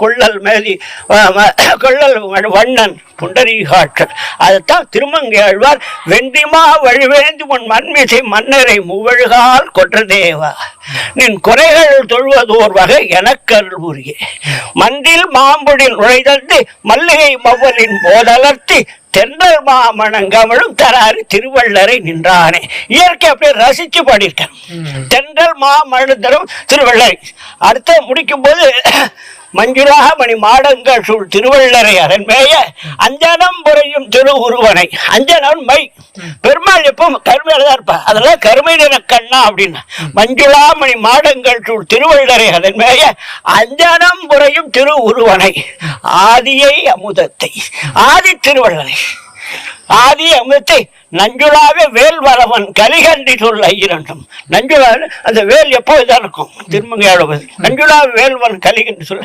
கொள்ளல் மேலி கொள்ளல் வண்ணன் புண்டரீகாட்சன். அதைத்தான் திருமங்கை ஆழ்வார் வெண்டிமா வழிவேந்து உன் மண்மிசை மன்னரை முவழுகால் கொன்ற தேவா நின் குறைகள் தொழுவதோர் வகை எனக்கருள் புரிய மண்டில் மாம்புடில் நுழைதந்து மல்லிகை மவ்வலின் போதலர்த்தி தென்றல் மாமணங்கமழும் தராறு திருவள்ளரை நின்றானே. இயற்கை அப்படியே ரசிச்சு பாடியிருக்கேன். தென்றல் மாமழுந்தரும் திருவள்ளரை. அடுத்த முடிக்கும் போது மஞ்சுளாக மணி மாடங்கள் சூழ் திருவள்ளரை அரண்மேய அஞ்சனம் புறையும் திரு உருவனை. அஞ்சனம் மை பெருமாள் எப்பவும் கருமையில தான் இருப்பா. அதெல்லாம் கருமை நிற கண்ணா அப்படின்னு. மஞ்சுளா மணி மாடங்கள் சூழ் திருவள்ளரை அரண்மேய அஞ்சனம் புறையும் திரு உருவனை ஆதியை அமுதத்தை. ஆதி திருவள்ளரை ஆதி அமுதத்தை நஞ்சுளாவே வேல் வரவன் கலிகண்டி சொல் ஐயிரண்டும். நஞ்சுளா அந்த வேல் எப்போ இதாக இருக்கும் திருமங்கையாள நஞ்சுளாவே வேல்வன் கலிகண்டி சொல்